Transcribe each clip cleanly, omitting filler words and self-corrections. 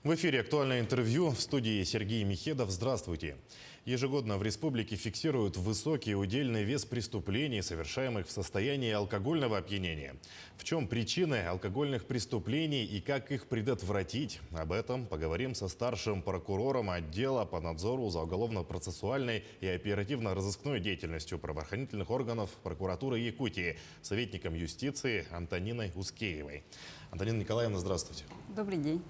В эфире «Актуальное интервью», в студии Сергей Михедов. Здравствуйте. Ежегодно в республике фиксируют высокий удельный вес преступлений, совершаемых в состоянии алкогольного опьянения. В чем причины алкогольных преступлений и как их предотвратить? Об этом поговорим со старшим прокурором отдела по надзору за уголовно-процессуальной и оперативно-розыскной деятельностью правоохранительных органов прокуратуры Якутии, советником юстиции Антониной Ускеевой. Антонина Николаевна, здравствуйте. Добрый день.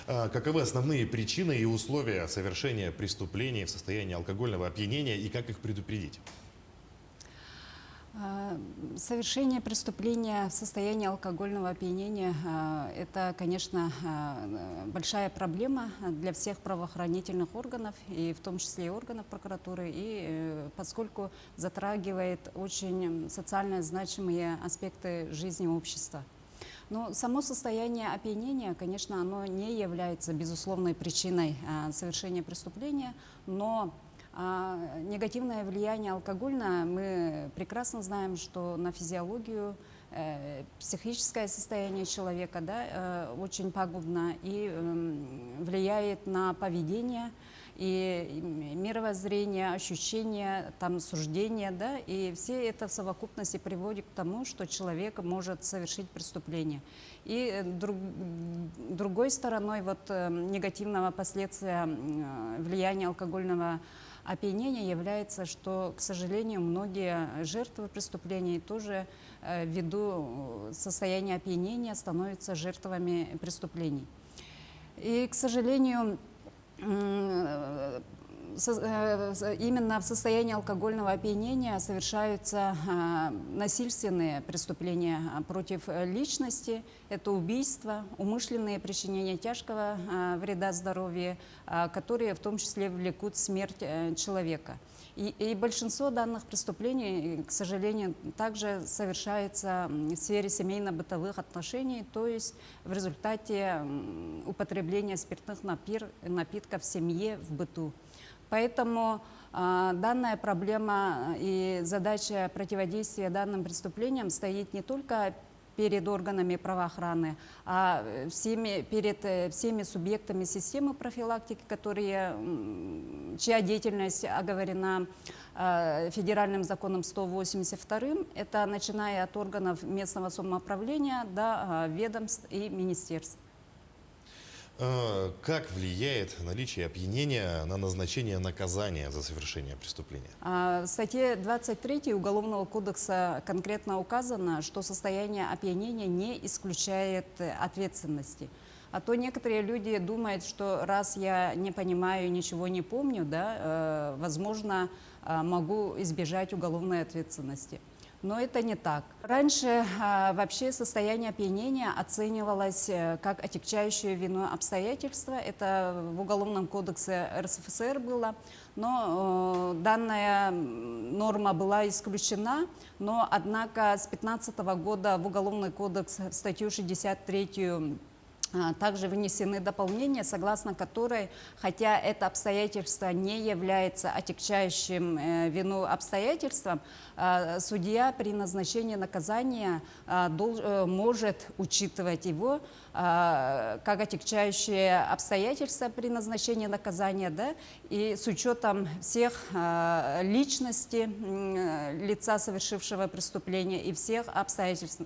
Каковы основные причины и условия совершения преступлений в состоянии алкогольного опьянения и как их предупредить? Совершение преступления в состоянии алкогольного опьянения – это, конечно, большая проблема для всех правоохранительных органов, и в том числе и органов прокуратуры, и поскольку затрагивает очень социально значимые аспекты жизни общества. Но само состояние опьянения, конечно, оно не является безусловной причиной совершения преступления, но негативное влияние алкоголя, мы прекрасно знаем, что на физиологию, психическое состояние человека очень пагубно и влияет на поведение, и мировоззрение, ощущения, суждения, и все это в совокупности приводит к тому, что человек может совершить преступление. И другой стороной негативного последствия влияния алкогольного опьянения является, что, к сожалению, многие жертвы преступлений тоже ввиду состояния опьянения становятся жертвами преступлений. И, к сожалению, именно в состоянии алкогольного опьянения совершаются насильственные преступления против личности. Это убийства, умышленные причинения тяжкого вреда здоровью, которые в том числе влекут смерть человека. И большинство данных преступлений, к сожалению, также совершается в сфере семейно-бытовых отношений, то есть в результате употребления спиртных напитков в семье, в быту. Поэтому данная проблема и задача противодействия данным преступлениям стоит не только перед органами правоохраны, а перед всеми субъектами системы профилактики, чья деятельность оговорена федеральным законом 182, это начиная от органов местного самоуправления до ведомств и министерств. Как влияет наличие опьянения на назначение наказания за совершение преступления? В статье 23 Уголовного кодекса конкретно указано, что состояние опьянения не исключает ответственности. А то некоторые люди думают, что раз я не понимаю, ничего не помню, возможно, могу избежать уголовной ответственности. Но это не так. Раньше вообще состояние опьянения оценивалось как отягчающее вину обстоятельства. Это в Уголовном кодексе РСФСР было. Но данная норма была исключена. Но, однако, с 2015 года в Уголовный кодекс в статью 63 также внесены дополнения, согласно которой, хотя это обстоятельство не является отягчающим вину обстоятельством, судья при назначении наказания может учитывать его как отягчающее обстоятельство при назначении наказания, и с учетом всех личностей лица, совершившего преступление, и всех обстоятельств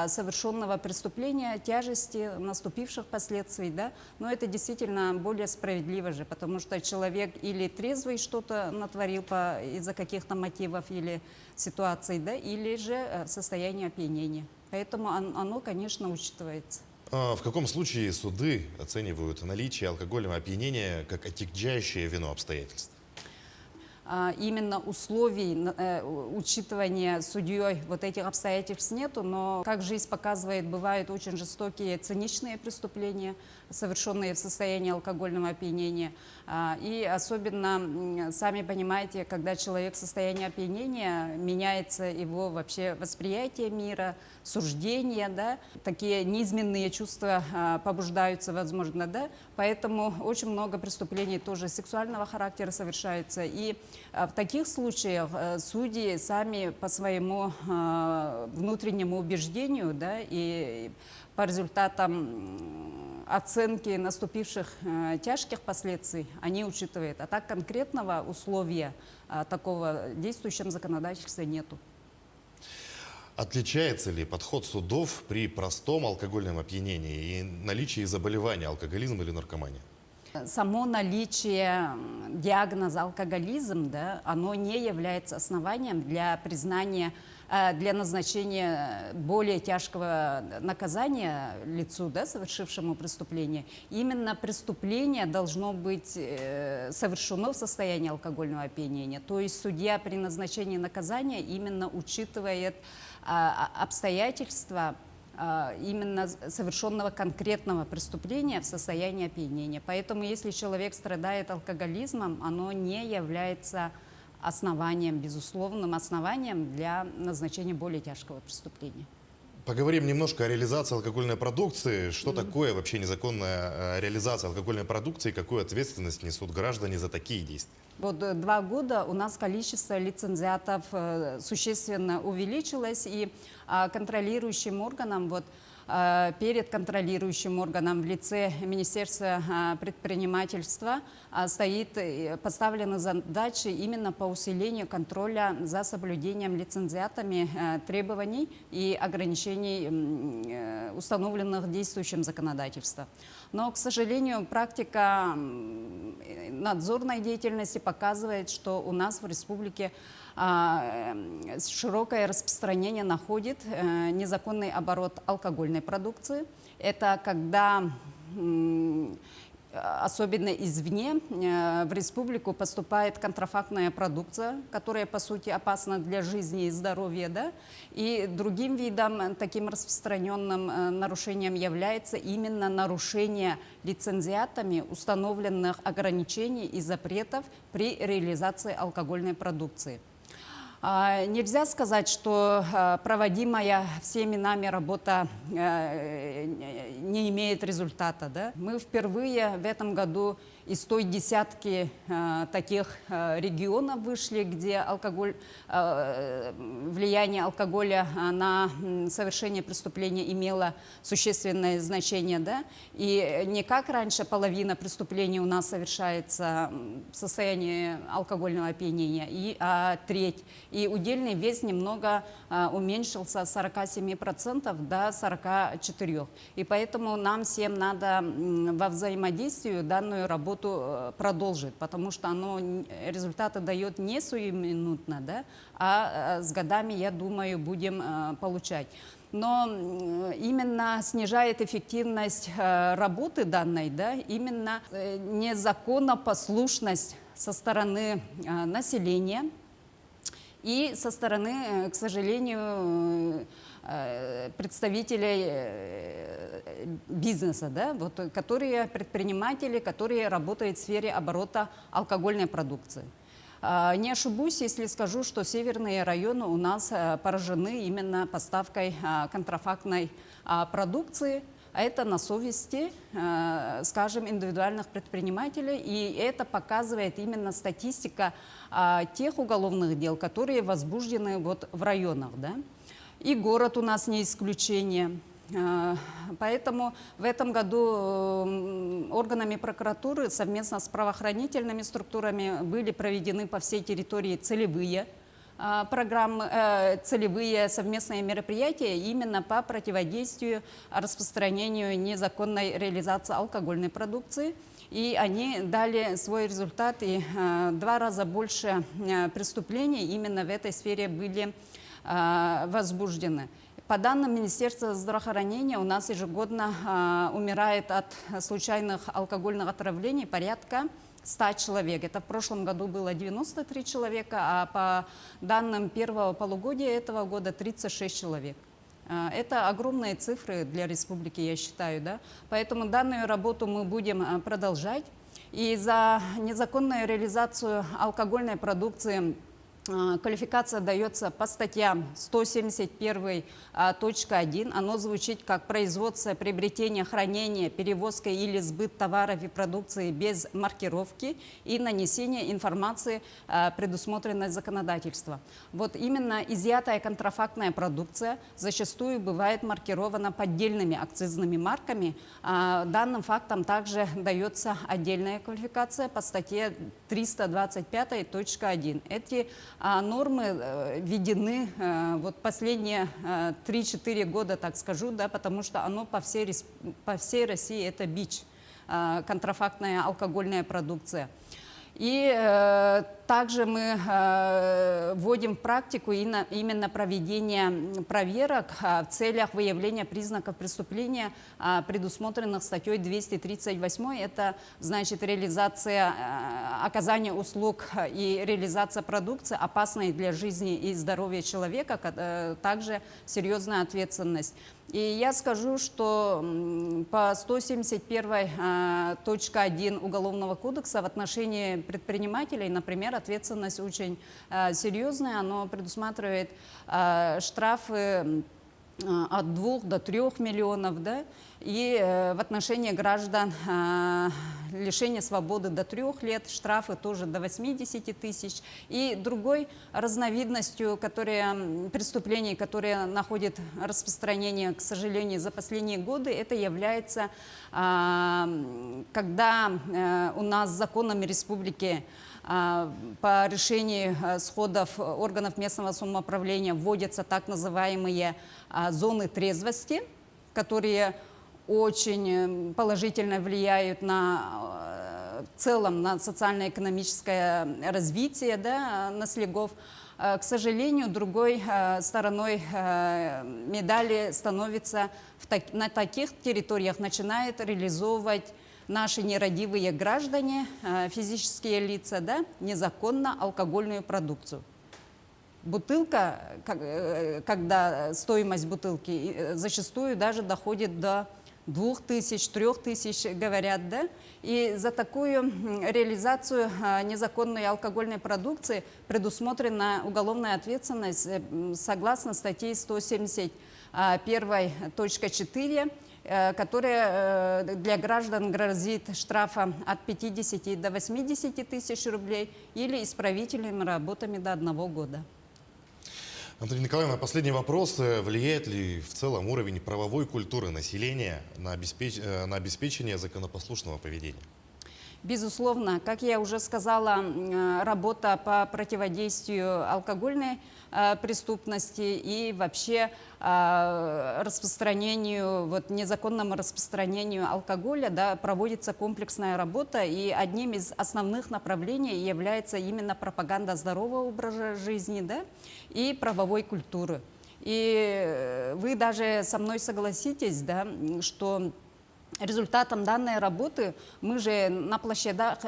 совершенного преступления, тяжести наступивших последствий, но это действительно более справедливо же, потому что человек или трезвый что-то натворил из-за каких-то мотивов или ситуаций, или же в состоянии опьянения. Поэтому оно, конечно, учитывается. В каком случае суды оценивают наличие алкогольного опьянения как отягчающее вину обстоятельств? Именно условий учитывания судьей этих обстоятельств нету, но, как жизнь показывает, бывают очень жестокие, циничные преступления, совершенные в состоянии алкогольного опьянения. И особенно, сами понимаете, когда человек в состоянии опьянения, меняется его вообще восприятие мира, суждения, такие низменные чувства побуждаются, возможно, поэтому очень много преступлений тоже сексуального характера совершается. И в таких случаях судьи сами по своему внутреннему убеждению, и по результатам оценки наступивших тяжких последствий они учитывают. А так конкретного условия такого в действующем законодательстве нету. Отличается ли подход судов при простом алкогольном опьянении и наличии заболевания алкоголизм или наркомания? Само наличие диагноза алкоголизм, да, оно не является основанием для признания, для назначения более тяжкого наказания лицу, да, совершившему преступление. Именно преступление должно быть совершено в состоянии алкогольного опьянения. То есть судья при назначении наказания именно учитывает обстоятельства именно совершенного конкретного преступления в состоянии опьянения. Поэтому, если человек страдает алкоголизмом, оно не является основанием, безусловным основанием для назначения более тяжкого преступления. Поговорим немножко о реализации алкогольной продукции. Что такое вообще незаконная реализация алкогольной продукции и какую ответственность несут граждане за такие действия? Вот 2 года у нас количество лицензиатов существенно увеличилось, и контролирующим органом, перед контролирующим органом в лице Министерства предпринимательства поставлены задачи именно по усилению контроля за соблюдением лицензиатами требований и ограничений, установленных действующим законодательством. Но, к сожалению, практика надзорной деятельности показывает, что у нас в республике широкое распространение находит незаконный оборот алкогольной продукции. Это когда, особенно извне, в республику поступает контрафактная продукция, которая, по сути, опасна для жизни и здоровья. Да? И другим видом, таким распространенным нарушением является именно нарушение лицензиатами установленных ограничений и запретов при реализации алкогольной продукции. Нельзя сказать, что проводимая всеми нами работа не имеет результата. Да? Мы впервые в этом году из той десятки таких регионов вышли, где влияние алкоголя на совершение преступления имело существенное значение. Да? И не как раньше половина преступлений у нас совершается в состоянии алкогольного опьянения, а треть. И удельный вес немного уменьшился с 47% до 44%. И поэтому нам всем надо во взаимодействии данную работу продолжить, потому что оно результаты дает не сиюминутно, да, а с годами, я думаю, будем получать. Но именно снижает эффективность работы данной, да, именно незаконнопослушность со стороны населения и со стороны, к сожалению, представителей бизнеса, да, предприниматели, которые работают в сфере оборота алкогольной продукции. Не ошибусь, если скажу, что северные районы у нас поражены именно поставкой контрафактной продукции. А это на совести, скажем, индивидуальных предпринимателей. И это показывает именно статистика тех уголовных дел, которые возбуждены в районах. Да? И город у нас не исключение. Поэтому в этом году органами прокуратуры совместно с правоохранительными структурами были проведены по всей территории целевые программы, целевые совместные мероприятия именно по противодействию распространению незаконной реализации алкогольной продукции. И они дали свой результат, и 2 раза больше преступлений именно в этой сфере были возбуждены. По данным Министерства здравоохранения, у нас ежегодно умирает от случайных алкогольных отравлений порядка 100 человек. Это в прошлом году было 93 человека, а по данным первого полугодия этого года 36 человек. Это огромные цифры для республики, я считаю. Да? Поэтому данную работу мы будем продолжать. И за незаконную реализацию алкогольной продукции Квалификация дается по статьям 171.1. Оно звучит как производство, приобретение, хранение, перевозка или сбыт товаров и продукции без маркировки и нанесение информации, предусмотренной законодательством. Вот именно изъятая контрафактная продукция зачастую бывает маркирована поддельными акцизными марками. Данным фактом также дается отдельная квалификация по статье 325.1. Эти нормы введены вот последние 3-4 года, так скажу, да, потому что оно по всей России это бич, контрафактная алкогольная продукция. И также мы вводим в практику именно проведение проверок в целях выявления признаков преступления, предусмотренных статьей 238. Это значит реализация, оказание услуг и реализация продукции, опасной для жизни и здоровья человека, также серьезная ответственность. И я скажу, что по 171.1 Уголовного кодекса в отношении предпринимателей, например, ответственность очень серьезная. Оно предусматривает штрафы от 2 до 3 миллионов, да, и в отношении граждан лишение свободы до 3 лет, штрафы тоже до 80 тысяч. И другой разновидностью преступлений, которые находят распространение, к сожалению, за последние годы, это является, когда у нас законами республики по решению сходов органов местного самоуправления вводятся так называемые зоны трезвости, которые очень положительно влияют в целом на социально-экономическое развитие, да, наследов. К сожалению, другой стороной медали становится на таких территориях начинают реализовывать наши нерадивые граждане, физические лица, да, незаконно алкогольную продукцию. Бутылка, когда стоимость бутылки зачастую даже доходит до 2000, 3000, говорят, да? И за такую реализацию незаконной алкогольной продукции предусмотрена уголовная ответственность согласно статье 171.4, которая для граждан грозит штрафом от 50 до 80 тысяч рублей или исправительными работами до 1 года. Антонина Николаевна, последний вопрос. Влияет ли в целом уровень правовой культуры населения на обеспечение законопослушного поведения? Безусловно, как я уже сказала, работа по противодействию алкогольной преступности и вообще незаконному распространению алкоголя, да, проводится комплексная работа, и одним из основных направлений является именно пропаганда здорового образа жизни, да, и правовой культуры. И вы даже со мной согласитесь, да, что результатом данной работы мы же на площадях,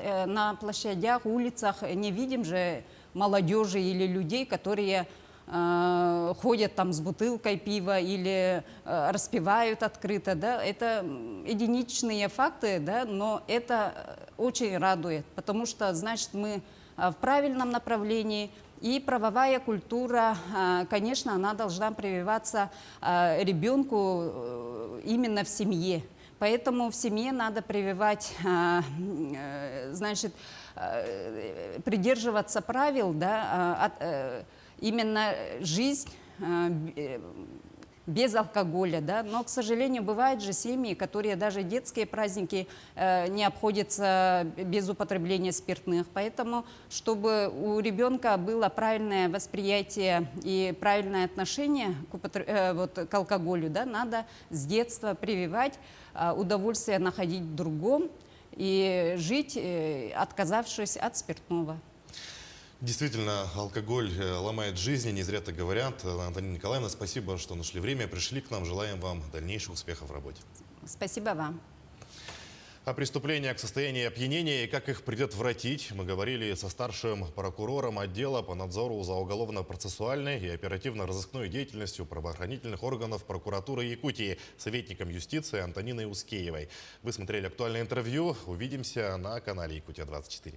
улицах не видим же молодежи или людей, которые ходят там с бутылкой пива или распивают открыто. Да? Это единичные факты, да? Но это очень радует, потому что, значит, мы в правильном направлении. И правовая культура, конечно, она должна прививаться ребенку именно в семье. Поэтому в семье надо прививать, значит, придерживаться правил, да, именно жизнь без алкоголя, да. Но, к сожалению, бывают же семьи, которые даже детские праздники не обходятся без употребления спиртных. Поэтому, чтобы у ребенка было правильное восприятие и правильное отношение к алкоголю, да, надо с детства прививать удовольствие находить в другом и жить, отказавшись от спиртного. Действительно, алкоголь ломает жизни, не зря так говорят. Антонина Николаевна, спасибо, что нашли время, пришли к нам. Желаем вам дальнейших успехов в работе. Спасибо вам. О преступлениях в состоянии опьянения и как их предотвратить мы говорили со старшим прокурором отдела по надзору за уголовно-процессуальной и оперативно-розыскной деятельностью правоохранительных органов прокуратуры Якутии, советником юстиции Антониной Ускеевой. Вы смотрели актуальное интервью. Увидимся на канале Якутия-24.